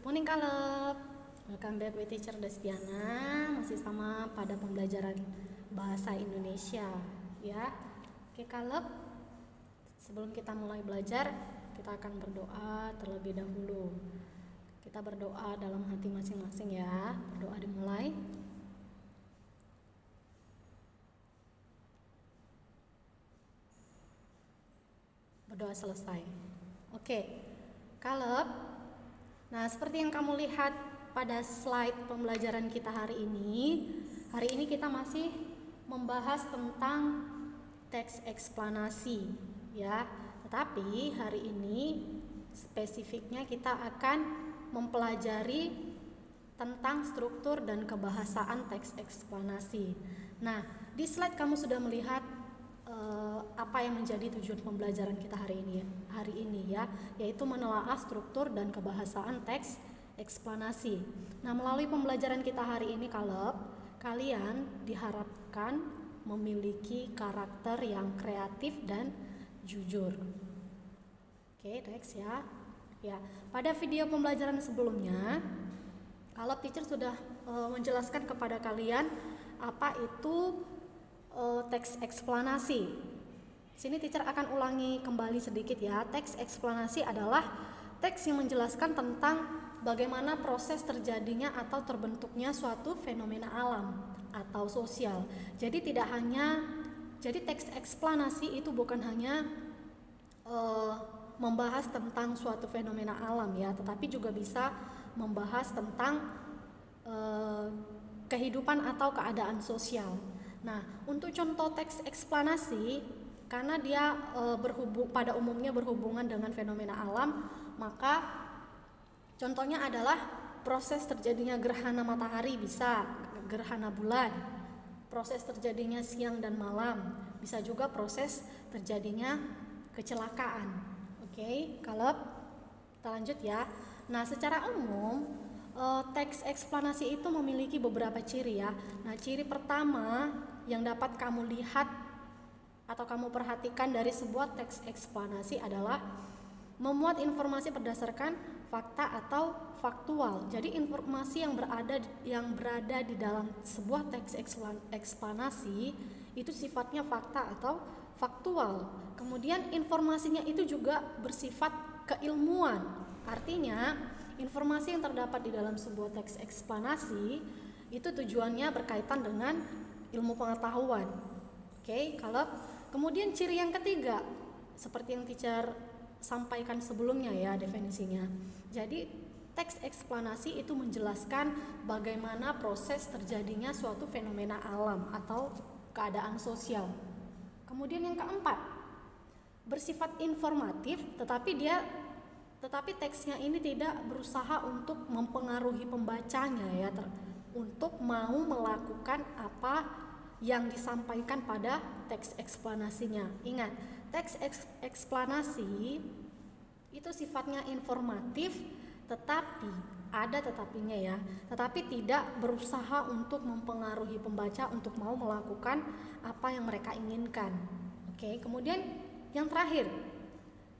Morning Kaleb, welcome back with teacher Destiana. Masih sama pada pembelajaran bahasa Indonesia ya. Oke Kaleb, sebelum kita mulai belajar, kita akan berdoa terlebih dahulu. Kita berdoa dalam hati masing-masing ya. Berdoa dimulai. Berdoa selesai. Oke Kaleb, nah, seperti yang kamu lihat pada slide pembelajaran kita hari ini kita masih membahas tentang teks eksplanasi ya. Tetapi hari ini spesifiknya kita akan mempelajari tentang struktur dan kebahasaan teks eksplanasi. Nah, di slide kamu sudah melihat apa yang menjadi tujuan pembelajaran kita hari ini ya, yaitu menelaah struktur dan kebahasaan teks eksplanasi. Nah, melalui pembelajaran kita hari ini Kaleb, kalian diharapkan memiliki karakter yang kreatif dan jujur. Oke, next ya. Ya, pada video pembelajaran sebelumnya, Kaleb teacher sudah menjelaskan kepada kalian apa itu teks eksplanasi. Sini teacher akan ulangi kembali sedikit ya. Teks eksplanasi adalah teks yang menjelaskan tentang bagaimana proses terjadinya atau terbentuknya suatu fenomena alam atau sosial. Jadi teks eksplanasi itu bukan hanya membahas tentang suatu fenomena alam ya, tetapi juga bisa membahas tentang kehidupan atau keadaan sosial. Nah, untuk contoh teks eksplanasi, karena dia pada umumnya berhubungan dengan fenomena alam, maka contohnya adalah proses terjadinya gerhana matahari, bisa gerhana bulan, proses terjadinya siang dan malam, bisa juga proses terjadinya kecelakaan. Oke, Kaleb, kita lanjut ya. Nah, secara umum teks eksplanasi itu memiliki beberapa ciri ya. Nah, ciri pertama yang dapat kamu lihat atau kamu perhatikan dari sebuah teks eksplanasi adalah memuat informasi berdasarkan fakta atau faktual. Jadi informasi yang berada di dalam sebuah teks eksplanasi itu sifatnya fakta atau faktual. Kemudian informasinya itu juga bersifat keilmuan. Artinya informasi yang terdapat di dalam sebuah teks eksplanasi itu tujuannya berkaitan dengan ilmu pengetahuan. Oke, kalau kemudian ciri yang ketiga, seperti yang teacher sampaikan sebelumnya ya definisinya. Jadi teks eksplanasi itu menjelaskan bagaimana proses terjadinya suatu fenomena alam atau keadaan sosial. Kemudian yang keempat, bersifat informatif, tetapi teksnya ini tidak berusaha untuk mempengaruhi pembacanya ya, untuk mau melakukan apa yang disampaikan pada teks eksplanasinya. Ingat, teks eksplanasi itu sifatnya informatif, tetapi ada tetapinya ya, tetapi tidak berusaha untuk mempengaruhi pembaca untuk mau melakukan apa yang mereka inginkan. Oke, kemudian yang terakhir,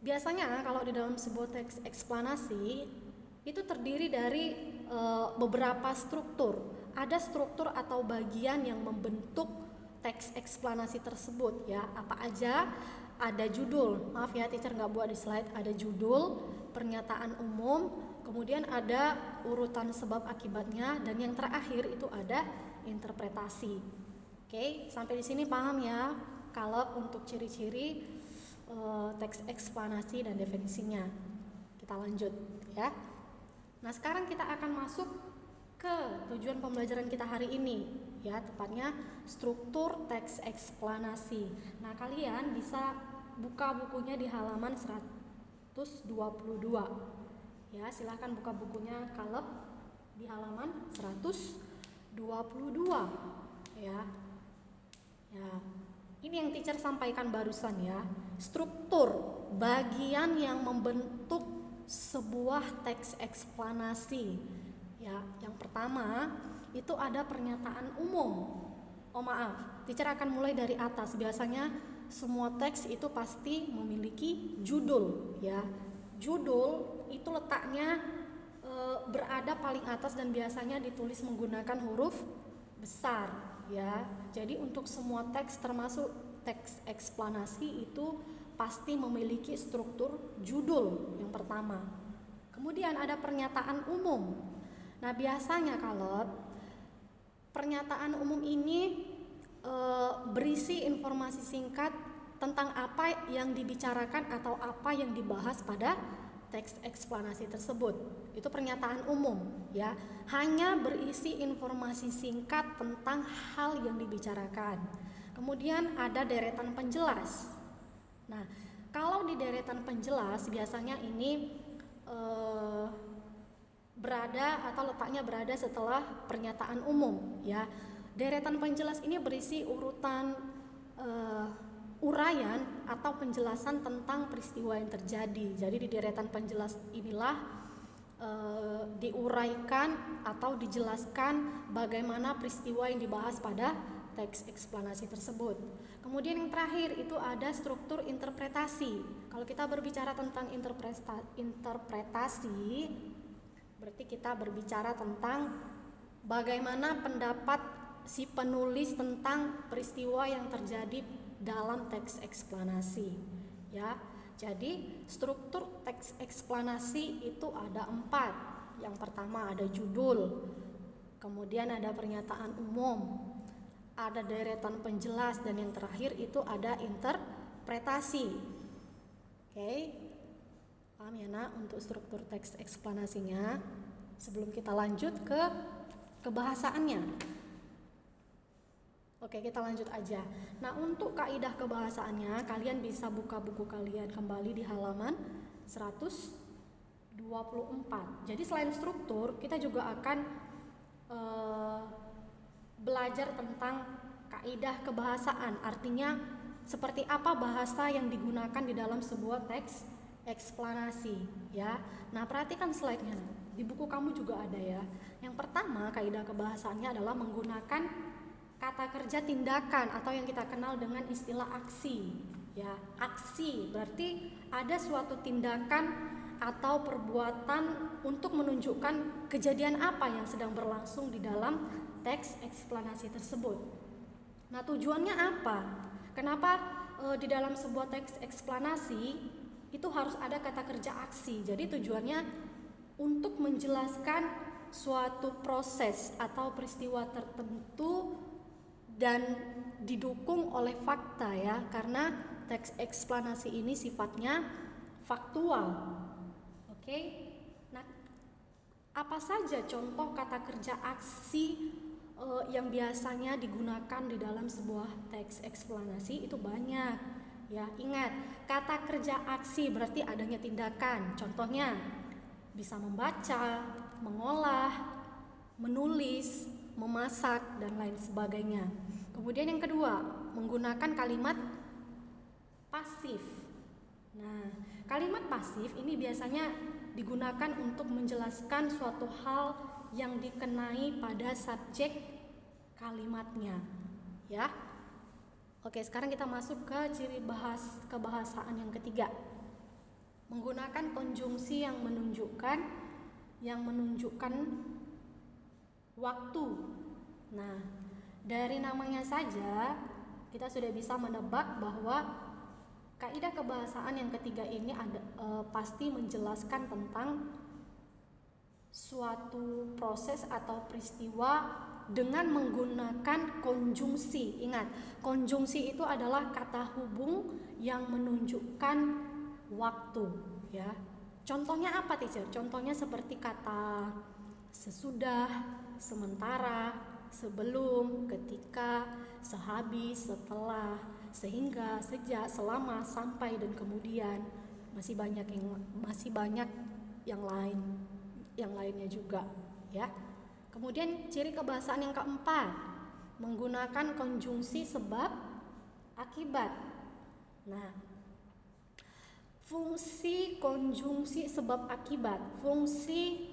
biasanya kalau di dalam sebuah teks eksplanasi itu terdiri dari beberapa struktur. Ada struktur atau bagian yang membentuk teks eksplanasi tersebut ya. Apa aja? Ada judul, maaf ya teacher nggak buat di slide. Ada judul, pernyataan umum, kemudian ada urutan sebab akibatnya, dan yang terakhir itu ada interpretasi. Oke, sampai di sini paham ya kalau untuk ciri-ciri teks eksplanasi dan definisinya. Kita lanjut ya. Nah, sekarang kita akan masuk ke tujuan pembelajaran kita hari ini ya, tepatnya struktur teks eksplanasi. Nah, kalian bisa buka bukunya di halaman 122 ya, silahkan buka bukunya Kaleb di halaman 122 ya. Ya, ini yang teacher sampaikan barusan ya. Struktur, bagian yang membentuk sebuah teks eksplanasi. Ya, yang pertama itu ada pernyataan umum. Oh maaf, teacher akan mulai dari atas. Biasanya semua teks itu pasti memiliki judul ya. Judul itu letaknya berada paling atas dan biasanya ditulis menggunakan huruf besar ya. Jadi untuk semua teks termasuk teks eksplanasi itu pasti memiliki struktur judul yang pertama. Kemudian ada pernyataan umum. Nah, biasanya kalau pernyataan umum ini berisi informasi singkat tentang apa yang dibicarakan atau apa yang dibahas pada teks eksplanasi tersebut. Itu pernyataan umum ya, hanya berisi informasi singkat tentang hal yang dibicarakan. Kemudian ada deretan penjelas. Nah, kalau di deretan penjelas biasanya ini berada atau letaknya berada setelah pernyataan umum ya. Deretan penjelas ini berisi urutan uraian atau penjelasan tentang peristiwa yang terjadi. Jadi di deretan penjelas inilah diuraikan atau dijelaskan bagaimana peristiwa yang dibahas pada teks eksplanasi tersebut. Kemudian yang terakhir itu ada struktur interpretasi. Kalau kita berbicara tentang interpretasi, berarti kita berbicara tentang bagaimana pendapat si penulis tentang peristiwa yang terjadi dalam teks eksplanasi ya. Jadi struktur teks eksplanasi itu ada 4. Yang pertama ada judul, kemudian ada pernyataan umum, ada deretan penjelas, dan yang terakhir itu ada interpretasi. Oke, paham ya nak untuk struktur teks eksplanasinya? Sebelum kita lanjut ke kebahasaannya. Oke, kita lanjut aja. Nah, untuk kaidah kebahasaannya, kalian bisa buka buku kalian kembali di halaman 124. Jadi selain struktur, kita juga akan belajar tentang kaidah kebahasaan. Artinya, seperti apa bahasa yang digunakan di dalam sebuah teks eksplanasi ya. Nah, perhatikan slide-nya. Di buku kamu juga ada ya. Yang pertama, kaidah kebahasaannya adalah menggunakan kata kerja tindakan atau yang kita kenal dengan istilah aksi ya. Aksi berarti ada suatu tindakan atau perbuatan untuk menunjukkan kejadian apa yang sedang berlangsung di dalam teks eksplanasi tersebut. Nah, tujuannya apa? Kenapa di dalam sebuah teks eksplanasi itu harus ada kata kerja aksi? Jadi tujuannya untuk menjelaskan suatu proses atau peristiwa tertentu dan didukung oleh fakta ya, karena teks eksplanasi ini sifatnya faktual. Oke. Nah, apa saja contoh kata kerja aksi yang biasanya digunakan di dalam sebuah teks eksplanasi? Itu banyak ya. Ingat, kata kerja aksi berarti adanya tindakan. Contohnya bisa membaca, mengolah, menulis, memasak, dan lain sebagainya. Kemudian yang kedua, menggunakan kalimat pasif. Nah, kalimat pasif ini biasanya digunakan untuk menjelaskan suatu hal yang dikenai pada subjek kalimatnya ya. Oke, sekarang kita masuk ke ciri kebahasaan yang ketiga. Menggunakan konjungsi yang menunjukkan waktu. Nah, dari namanya saja kita sudah bisa menebak bahwa kaidah kebahasaan yang ketiga ini pasti menjelaskan tentang suatu proses atau peristiwa dengan menggunakan konjungsi. Ingat, konjungsi itu adalah kata hubung yang menunjukkan waktu ya. Contohnya apa, teacher? Contohnya seperti kata sesudah, sementara, sebelum, ketika, sehabis, setelah, sehingga, sejak, selama, sampai, dan kemudian. Masih banyak yang lainnya juga ya. Kemudian ciri kebahasaan yang keempat, menggunakan konjungsi sebab akibat. Nah, fungsi konjungsi sebab akibat, fungsi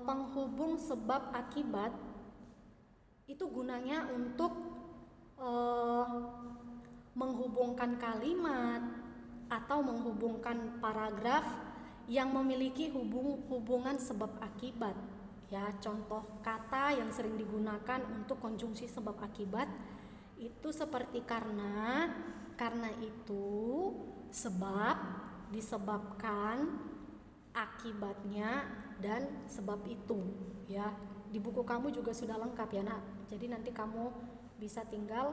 penghubung sebab akibat itu gunanya untuk menghubungkan kalimat atau menghubungkan paragraf yang memiliki hubungan sebab akibat. Ya, contoh kata yang sering digunakan untuk konjungsi sebab akibat itu seperti karena itu, sebab, disebabkan, akibatnya, dan sebab itu. Ya, di buku kamu juga sudah lengkap ya nak. Jadi nanti kamu bisa tinggal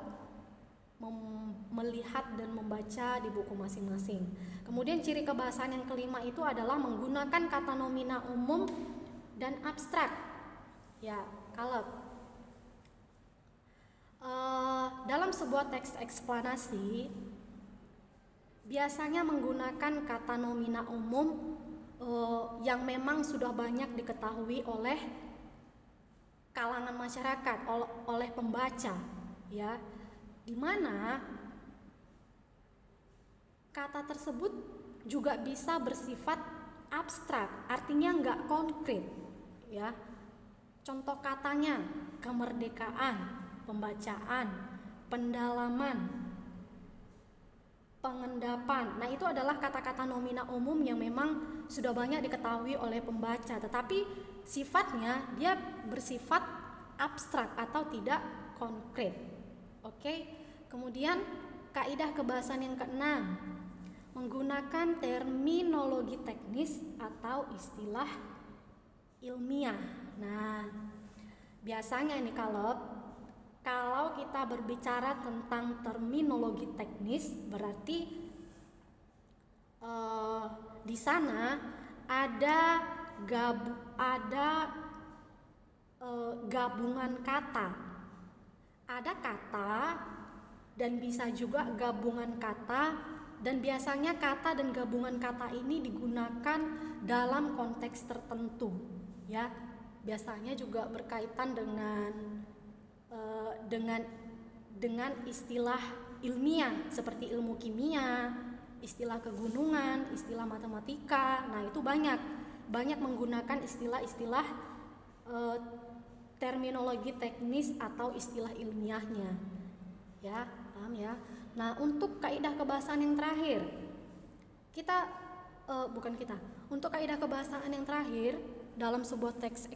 melihat dan membaca di buku masing-masing. Kemudian ciri kebahasaan yang kelima itu adalah menggunakan kata nomina umum dan abstrak. Ya, kalau dalam sebuah teks eksplanasi biasanya menggunakan kata nomina umum yang memang sudah banyak diketahui oleh kalangan masyarakat, oleh pembaca, ya. Di mana kata tersebut juga bisa bersifat abstrak, artinya nggak konkret, ya. Contoh katanya kemerdekaan, pembacaan, pendalaman, pengendapan. Nah, itu adalah kata-kata nomina umum yang memang sudah banyak diketahui oleh pembaca, tetapi sifatnya dia bersifat abstrak atau tidak konkret. Oke, kemudian kaidah kebahasaan yang keenam, menggunakan terminologi teknis atau istilah ilmiah. Nah, biasanya ini kalau kita berbicara tentang terminologi teknis, berarti di sana ada gabungan kata. Ada kata dan bisa juga gabungan kata, dan biasanya kata dan gabungan kata ini digunakan dalam konteks tertentu, ya. Biasanya juga berkaitan dengan istilah ilmiah seperti ilmu kimia, istilah kegunungan, istilah matematika. Nah, itu banyak menggunakan istilah-istilah terminologi teknis atau istilah ilmiahnya, ya, paham ya. Nah, untuk kaidah kebahasaan yang terakhir, untuk kaidah kebahasaan yang terakhir dalam sebuah teks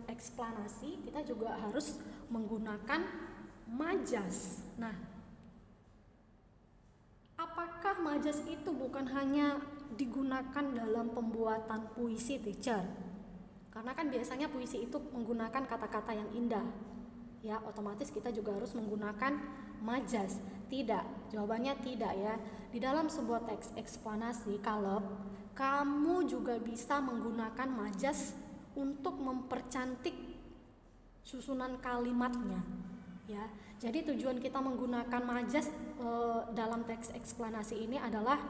eksplanasi kita juga harus menggunakan majas. Nah, apakah majas itu bukan hanya digunakan dalam pembuatan puisi, teacher? Karena kan biasanya puisi itu menggunakan kata-kata yang indah, ya, otomatis kita juga harus menggunakan majas. Tidak, jawabannya tidak ya. Di dalam sebuah teks eksplanasi, kalau kamu juga bisa menggunakan majas untuk mempercantik susunan kalimatnya, ya. Jadi tujuan kita menggunakan majas dalam teks eksplanasi ini adalah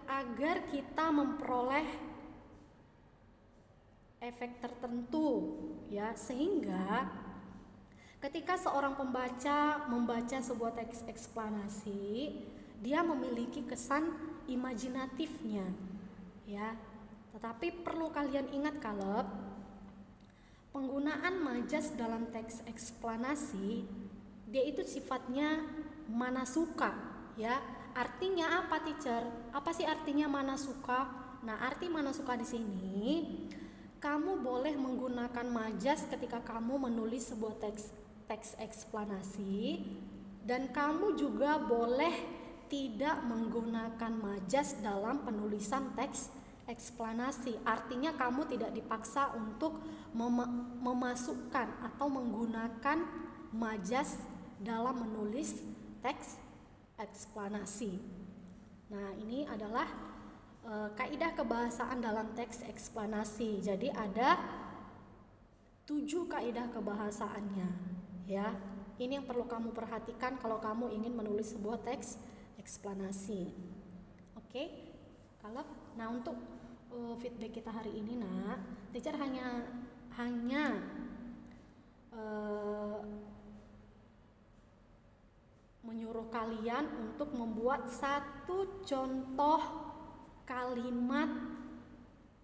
agar kita memperoleh efek tertentu, ya, sehingga ketika seorang pembaca membaca sebuah teks eksplanasi, dia memiliki kesan imajinatifnya, ya. Tetapi perlu kalian ingat kalau penggunaan majas dalam teks eksplanasi dia itu sifatnya manasuka, ya. Artinya apa, teacher? Apa sih artinya manasuka? Nah, arti manasuka di sini, kamu boleh menggunakan majas ketika kamu menulis sebuah teks eksplanasi, dan kamu juga boleh tidak menggunakan majas dalam penulisan teks eksplanasi. Artinya kamu tidak dipaksa untuk memasukkan atau menggunakan majas dalam menulis teks eksplanasi. Nah, ini adalah kaidah kebahasaan dalam teks eksplanasi. Jadi ada 7 kaidah kebahasaannya, ya. Ini yang perlu kamu perhatikan kalau kamu ingin menulis sebuah teks eksplanasi. Oke? Nah, untuk feedback kita hari ini, nak, teacher hanya menyuruh kalian untuk membuat satu contoh kalimat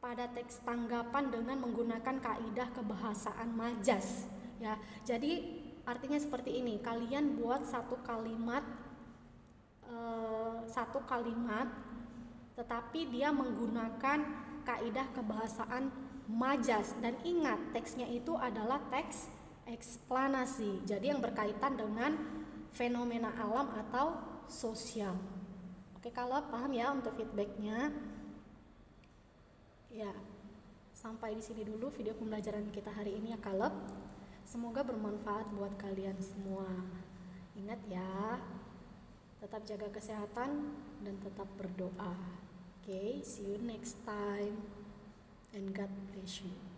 pada teks tanggapan dengan menggunakan kaidah kebahasaan majas, ya. Jadi artinya seperti ini, kalian buat satu kalimat tetapi dia menggunakan kaidah kebahasaan majas. Dan ingat, teksnya itu adalah teks eksplanasi, jadi yang berkaitan dengan fenomena alam atau sosial. Oke, kalau paham ya untuk feedbacknya. Ya, sampai di sini dulu video pembelajaran kita hari ini ya Kaleb. Semoga bermanfaat buat kalian semua. Ingat ya, tetap jaga kesehatan dan tetap berdoa. Okay, see you next time and God bless you.